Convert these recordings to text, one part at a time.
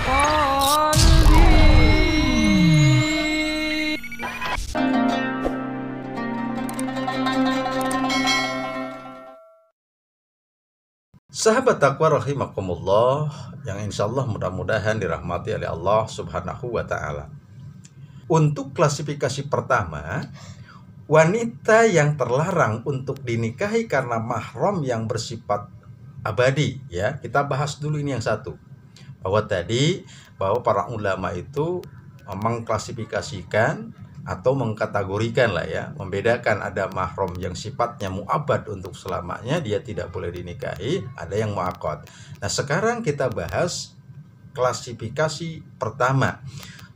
Sahabat takwa rahimakumullah, yang insya Allah mudah-mudahan dirahmati oleh Allah subhanahu wa ta'ala. Untuk klasifikasi pertama, wanita yang terlarang untuk dinikahi karena mahram yang bersifat abadi, ya. Kita bahas dulu ini yang satu. Bahwa para ulama itu mengklasifikasikan atau mengkategorikan lah ya, membedakan ada mahram yang sifatnya mu'abbad untuk selamanya, dia tidak boleh dinikahi, ada yang mu'aqqad. Nah, sekarang kita bahas klasifikasi pertama,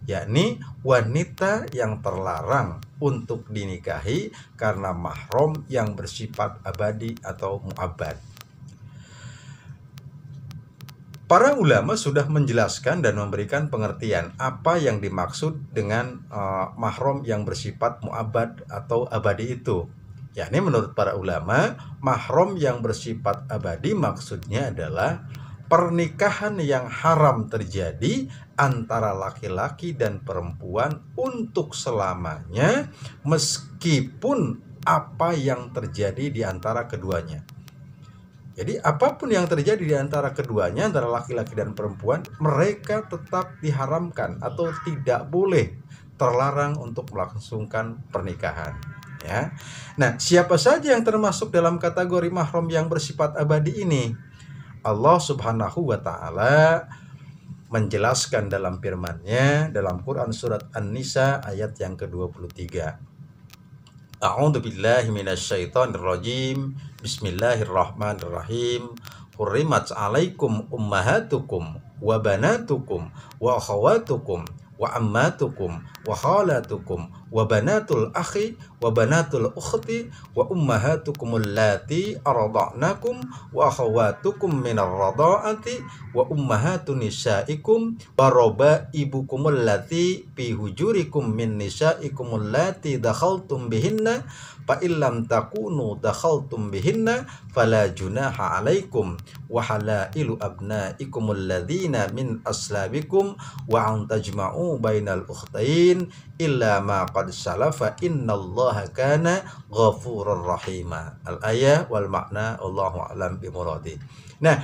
yakni wanita yang terlarang untuk dinikahi karena mahram yang bersifat abadi atau mu'abbad. Para ulama sudah menjelaskan dan memberikan pengertian apa yang dimaksud dengan mahram yang bersifat mu'abbad atau abadi itu. Yakni menurut para ulama, mahram yang bersifat abadi maksudnya adalah pernikahan yang haram terjadi antara laki-laki dan perempuan untuk selamanya, meskipun apa yang terjadi di antara keduanya. Jadi apapun yang terjadi di antara keduanya, antara laki-laki dan perempuan, mereka tetap diharamkan atau tidak boleh, terlarang untuk melangsungkan pernikahan. Ya. Nah, siapa saja yang termasuk dalam kategori mahram yang bersifat abadi ini? Allah subhanahu wa ta'ala menjelaskan dalam firman-Nya dalam Quran surat An-Nisa ayat yang ke-23. A'udzu billahi minasyaitonir rajim. Bismillahirrahmanirrahim. Hurrimat 'alaikum ummahatukum wa banatukum wa akhawatukum wa ammatukum wa khalatukum wa banatul akhi wa banatul ukhti wa ummahatukum allati arda'nakum wa akhawatukum minar radha'ati wa ummahatun nisaikum wa rabaibukum allati fi hujurikum min nisaikum allati dakhaltum bihinna fa illam takunu dakhaltum bihinna fala junaha 'alaikum wa halailu abnaikum alladzina min aslabikum wa an tajma'u bainal ukhtain illa ma qad salafa innallaha kana ghafurur rahima. Al-ayah wal makna Allahu a'lam bimuradi. Nah,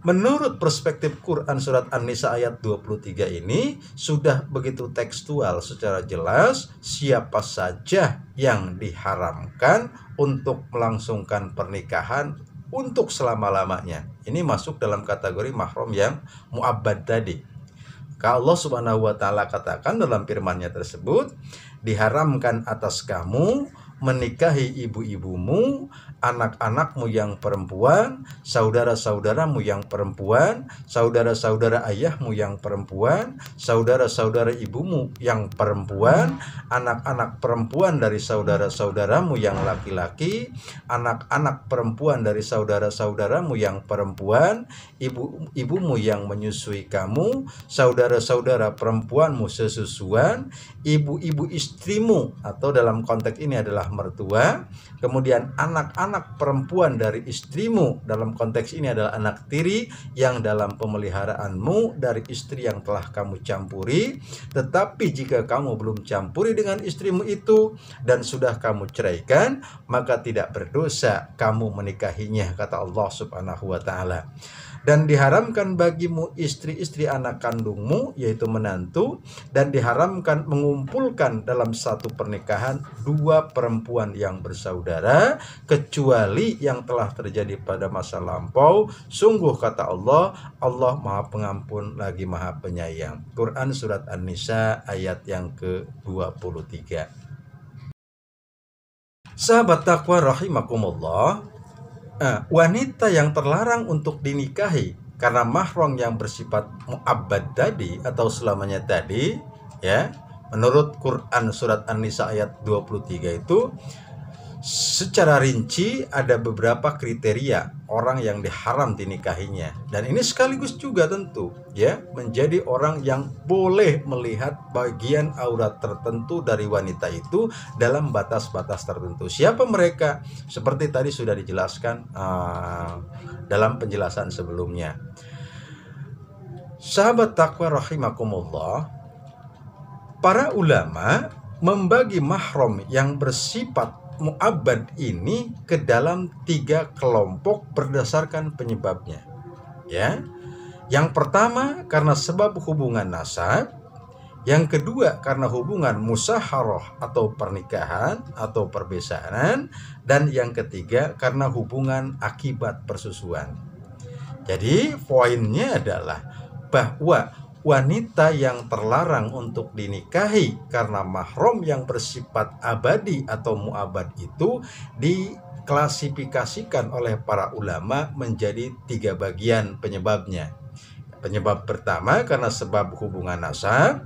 menurut perspektif Quran surat An-Nisa ayat 23 ini sudah begitu tekstual secara jelas siapa saja yang diharamkan untuk melangsungkan pernikahan untuk selama-lamanya. Ini masuk dalam kategori mahram yang mu'abbad tadi. Kalau Allah subhanahu wa ta'ala katakan dalam firman-Nya tersebut, diharamkan atas kamu menikahi ibu-ibumu, anak-anakmu yang perempuan, saudara-saudaramu yang perempuan, saudara-saudara ayahmu yang perempuan, saudara-saudara ibumu yang perempuan, anak-anak perempuan dari saudara-saudaramu yang laki-laki, anak-anak perempuan dari saudara-saudaramu yang perempuan, ibumu yang menyusui kamu, saudara-saudara perempuanmu sesusuan, ibu-ibu istrimu, atau dalam konteks ini adalah mertua, kemudian anak-anak perempuan dari istrimu, dalam konteks ini adalah anak tiri yang dalam pemeliharaanmu dari istri yang telah kamu campuri. Tetapi jika kamu belum campuri dengan istrimu itu dan sudah kamu ceraikan, maka tidak berdosa kamu menikahinya, kata Allah subhanahu wa ta'ala. Dan diharamkan bagimu istri-istri anak kandungmu, yaitu menantu, dan diharamkan mengumpulkan dalam satu pernikahan dua perempuan yang bersaudara, kecuali yang telah terjadi pada masa lampau. Sungguh kata Allah, Allah Maha Pengampun lagi Maha Penyayang. Quran surat An-Nisa ayat yang ke-23. Sahabat takwa rahimakumullah, wanita yang terlarang untuk dinikahi karena mahram yang bersifat mu'abbad tadi atau selamanya tadi, ya, menurut Quran surat An-Nisa ayat 23 itu secara rinci ada beberapa kriteria orang yang diharam dinikahinya, dan ini sekaligus juga tentu ya menjadi orang yang boleh melihat bagian aurat tertentu dari wanita itu dalam batas-batas tertentu. Siapa mereka? Seperti tadi sudah dijelaskan dalam penjelasan sebelumnya. Sahabat takwa rahimakumullah, para ulama membagi mahram yang bersifat mu'abbad ini ke dalam 3 kelompok berdasarkan penyebabnya. Ya. Yang pertama karena sebab hubungan nasab, yang kedua karena hubungan musyaharah atau pernikahan atau perbesaran, dan yang ketiga karena hubungan akibat persusuan. Jadi poinnya adalah bahwa wanita yang terlarang untuk dinikahi karena mahram yang bersifat abadi atau mu'abad itu diklasifikasikan oleh para ulama menjadi 3 bagian penyebabnya. Penyebab pertama karena sebab hubungan nasab,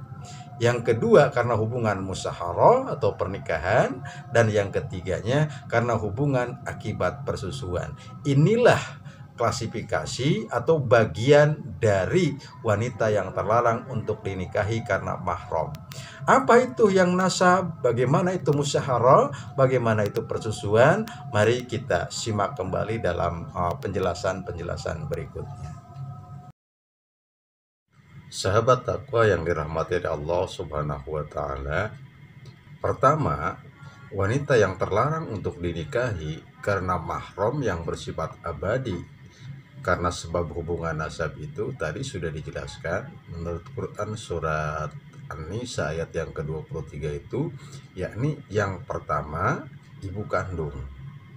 yang kedua karena hubungan musyaharah atau pernikahan, dan yang ketiganya karena hubungan akibat persusuan. Inilah klasifikasi atau bagian dari wanita yang terlarang untuk dinikahi karena mahram. Apa itu yang nasab? Bagaimana itu musyaharah? Bagaimana itu persusuan? Mari kita simak kembali dalam penjelasan-penjelasan berikutnya. Sahabat takwa yang dirahmati Allah Subhanahu wa taala, pertama, wanita yang terlarang untuk dinikahi karena mahram yang bersifat abadi karena sebab hubungan nasab itu tadi sudah dijelaskan menurut Quran surat An-Nisa ayat yang ke-23 itu, yakni yang pertama ibu kandung,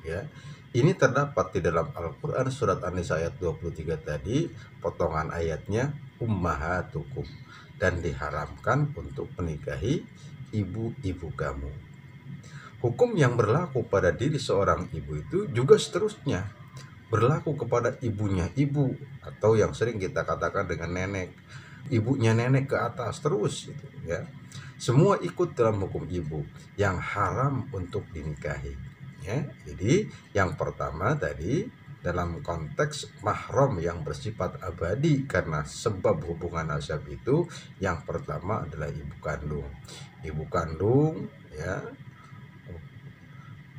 ya. Ini terdapat di dalam Al-Quran surat An-Nisa ayat 23 tadi, potongan ayatnya ummahatukum, dan diharamkan untuk menikahi ibu-ibu kamu. Hukum yang berlaku pada diri seorang ibu itu juga seterusnya berlaku kepada ibunya ibu, atau yang sering kita katakan dengan nenek, ibunya nenek ke atas terus gitu, ya. Semua ikut dalam hukum ibu yang haram untuk dinikahi. Ya, jadi yang pertama tadi dalam konteks mahram yang bersifat abadi karena sebab hubungan nasab itu, yang pertama adalah ibu kandung. Ibu kandung, ya,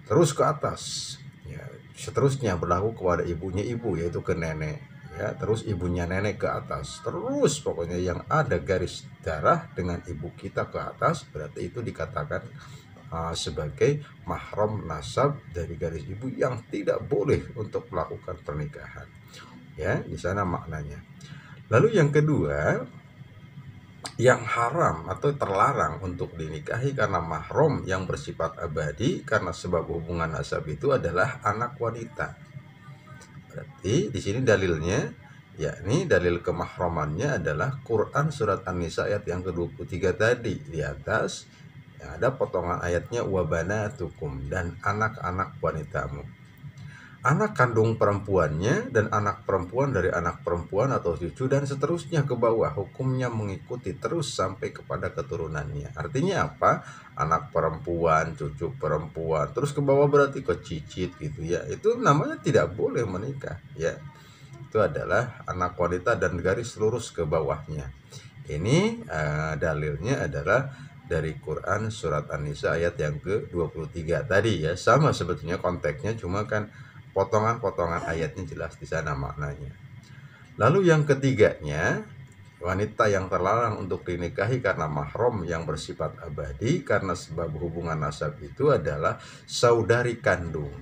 terus ke atas, ya, seterusnya berlaku kepada ibunya ibu, yaitu ke nenek, ya, terus ibunya nenek ke atas, terus pokoknya yang ada garis darah dengan ibu kita ke atas, berarti itu dikatakan sebagai mahram nasab dari garis ibu yang tidak boleh untuk melakukan pernikahan. Ya, di sana maknanya. Lalu yang kedua, yang haram atau terlarang untuk dinikahi karena mahram yang bersifat abadi karena sebab hubungan nasab itu adalah anak wanita. Berarti di sini dalilnya, yakni dalil kemahramannya adalah Quran surat An-Nisa ayat yang ke-23 tadi di atas. Ada potongan ayatnya wabanatukum, dan anak-anak wanitamu, anak kandung perempuannya dan anak perempuan dari anak perempuan atau cucu, dan seterusnya ke bawah, hukumnya mengikuti terus sampai kepada keturunannya. Artinya apa? Anak perempuan, cucu perempuan, terus ke bawah berarti ke cicit gitu, ya. Itu namanya tidak boleh menikah, ya. Itu adalah anak wanita dan garis lurus ke bawahnya. Ini dalilnya adalah dari Quran surat An-Nisa ayat yang ke-23 tadi, ya. Sama sebetulnya konteksnya, cuma kan potongan-potongan ayatnya jelas di sana maknanya. Lalu yang ketiganya, wanita yang terlarang untuk dinikahi karena mahram yang bersifat abadi karena sebab hubungan nasab itu adalah saudari kandung,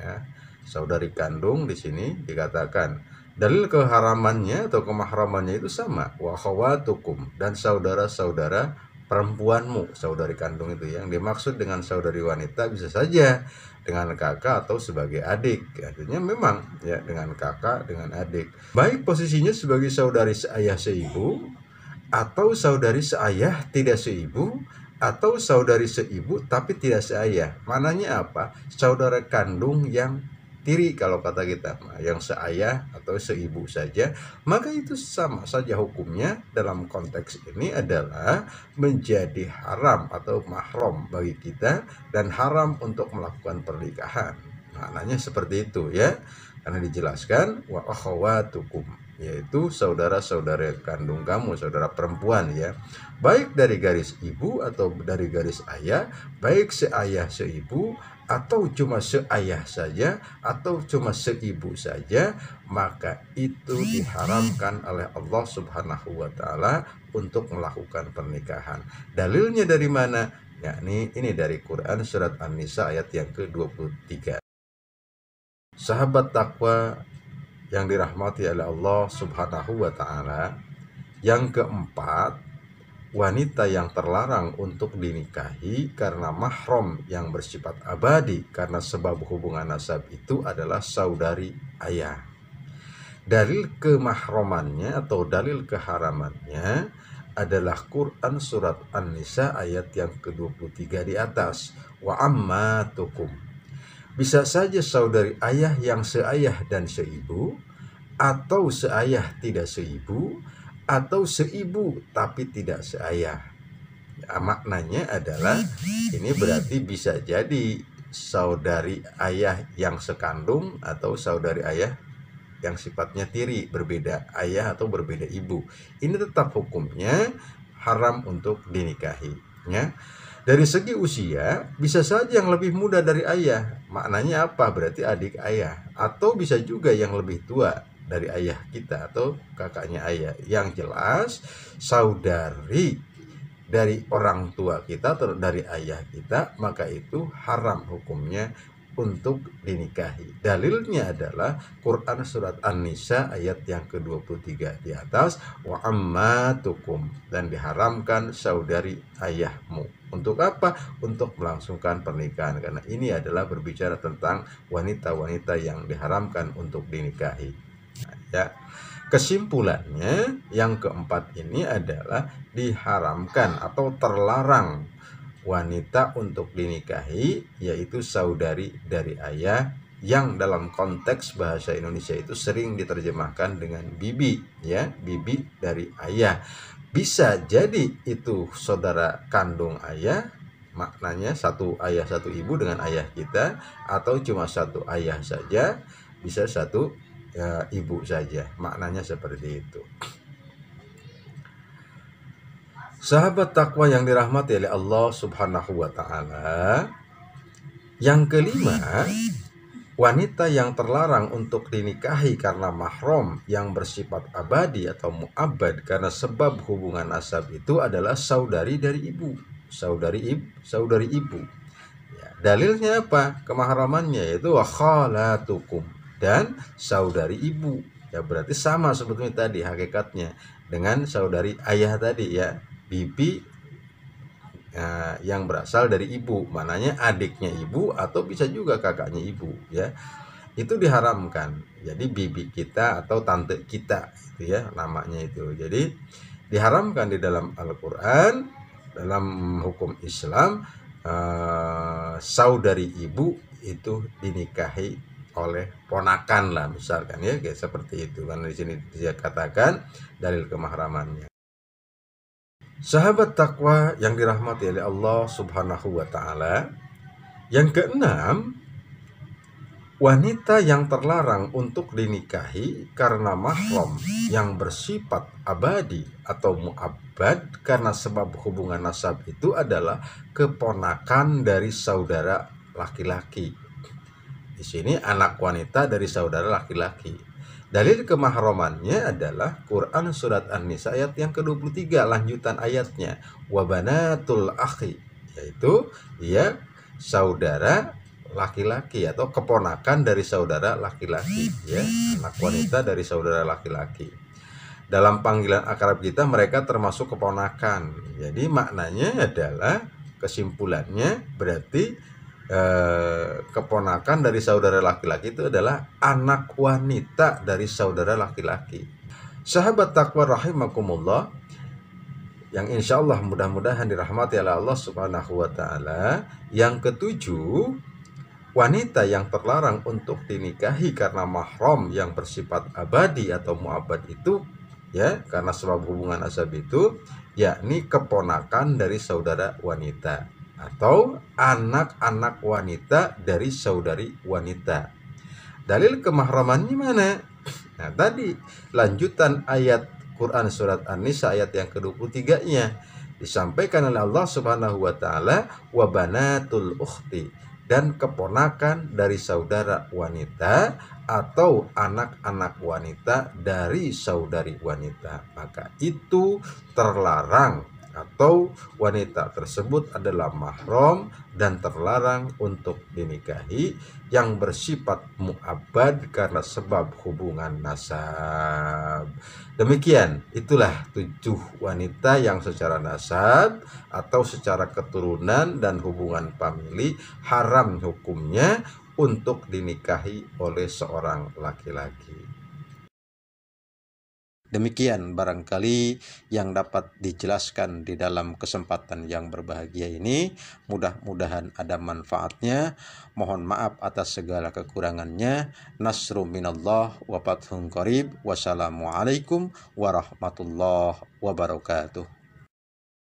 ya. Saudari kandung di sini dikatakan dalil keharamannya atau kemahramannya itu sama, wa khawatukum, dan saudara-saudara perempuanmu, saudari kandung itu. Yang dimaksud dengan saudari wanita bisa saja dengan kakak atau sebagai adik. Artinya memang ya dengan kakak, dengan adik. Baik posisinya sebagai saudari seayah seibu, atau saudari seayah tidak seibu, atau saudari seibu tapi tidak seayah. Mananya apa? Saudara kandung yang tiri kalau kata kita, yang seayah atau seibu saja, maka itu sama saja hukumnya dalam konteks ini adalah menjadi haram atau mahram bagi kita dan haram untuk melakukan pernikahan. Maknanya seperti itu, ya. Karena dijelaskan wa akhawatukum, yaitu saudara-saudara kandung kamu, saudara perempuan, ya. Baik dari garis ibu atau dari garis ayah, baik seayah seibu atau cuma seayah saja, atau cuma seibu saja, maka itu diharamkan oleh Allah Subhanahu wa Ta'ala untuk melakukan pernikahan. Dalilnya dari mana? Yakni ini dari Quran surat An-Nisa ayat yang ke-23. Sahabat takwa yang dirahmati oleh Allah Subhanahu wa Ta'ala, yang keempat, wanita yang terlarang untuk dinikahi karena mahram yang bersifat abadi karena sebab hubungan nasab itu adalah saudari ayah. Dalil kemahramannya atau dalil keharamannya adalah Quran surat An-Nisa ayat yang ke-23 di atas. Wa ammatukum. Bisa saja saudari ayah yang seayah dan seibu, atau seayah tidak seibu, atau seibu tapi tidak seayah. Ya, maknanya adalah ini berarti bisa jadi saudari ayah yang sekandung atau saudari ayah yang sifatnya tiri, berbeda ayah atau berbeda ibu. Ini tetap hukumnya haram untuk dinikahi, ya. Dari segi usia, bisa saja yang lebih muda dari ayah. Maknanya apa? Berarti adik ayah. Atau bisa juga yang lebih tua dari ayah kita atau kakaknya ayah. Yang jelas, saudari dari orang tua kita atau dari ayah kita, maka itu haram hukumnya untuk dinikahi. Dalilnya adalah Quran surat An-Nisa ayat yang ke-23 di atas, wa ammatukum, dan diharamkan saudari ayahmu. Untuk apa? Untuk melangsungkan pernikahan, karena ini adalah berbicara tentang wanita-wanita yang diharamkan untuk dinikahi. Ya. Kesimpulannya yang keempat ini adalah diharamkan atau terlarang wanita untuk dinikahi, yaitu saudari dari ayah, yang dalam konteks bahasa Indonesia itu sering diterjemahkan dengan bibi, ya, bibi dari ayah. Bisa jadi itu saudara kandung ayah, maknanya satu ayah satu ibu dengan ayah kita, atau cuma satu ayah saja, bisa satu ibu saja, maknanya seperti itu. Sahabat takwa yang dirahmati oleh Allah Subhanahu wa Ta'ala, yang kelima, wanita yang terlarang untuk dinikahi karena mahram yang bersifat abadi atau mu'abbad karena sebab hubungan nasab itu adalah saudari dari ibu, saudari ibu. Ya, dalilnya apa? Kemahramannya yaitu wa khalatukum, dan saudari ibu. Ya, berarti sama sebetulnya tadi hakikatnya dengan saudari ayah tadi, ya. Bibi yang berasal dari ibu, mananya adiknya ibu atau bisa juga kakaknya ibu, ya. Itu diharamkan. Jadi bibi kita atau tante kita itu, ya, namanya itu. Jadi diharamkan di dalam Al-Qur'an, dalam hukum Islam, saudari ibu itu dinikahi oleh ponakan lah misalkan, ya, kayak seperti itu. Karena di sini dia katakan dalil kemahramannya. Sahabat takwa yang dirahmati oleh Allah Subhanahu wa Ta'ala, yang keenam, wanita yang terlarang untuk dinikahi karena mahram yang bersifat abadi atau mu'abbad karena sebab hubungan nasab itu adalah keponakan dari saudara laki-laki. Di sini anak wanita dari saudara laki-laki. Dalil kemahramannya adalah Quran surat An-Nisa ayat yang ke-23, lanjutan ayatnya, wa banatul akhi, yaitu dia saudara laki-laki atau keponakan dari saudara laki-laki, ya, anak wanita dari saudara laki-laki. Dalam panggilan akrab kita mereka termasuk keponakan. Jadi maknanya adalah, kesimpulannya berarti keponakan dari saudara laki-laki itu adalah anak wanita dari saudara laki-laki. Sahabat takwa rahimakumullah, yang insya Allah mudah-mudahan dirahmati oleh Allah Subhanahu wa Ta'ala, yang ketujuh, wanita yang terlarang untuk dinikahi karena mahram yang bersifat abadi atau mu'abbad itu, ya, karena sebab hubungan nasab itu, yakni keponakan dari saudara wanita atau anak-anak wanita dari saudari wanita. Dalil kemahramannya mana? Nah, tadi lanjutan ayat Quran surat An-Nisa ayat yang ke-23-nya disampaikan oleh Allah Subhanahu wa Ta'ala, wa banatul ukhti, dan keponakan dari saudara wanita atau anak-anak wanita dari saudari wanita, maka itu terlarang atau wanita tersebut adalah mahram dan terlarang untuk dinikahi yang bersifat mu'abbad karena sebab hubungan nasab. Demikian, itulah 7 wanita yang secara nasab atau secara keturunan dan hubungan famili haram hukumnya untuk dinikahi oleh seorang laki-laki. Demikian barangkali yang dapat dijelaskan di dalam kesempatan yang berbahagia ini. Mudah-mudahan ada manfaatnya. Mohon maaf atas segala kekurangannya. Nasru minallah wa fathun qarib. Wassalamualaikum warahmatullahi wabarakatuh.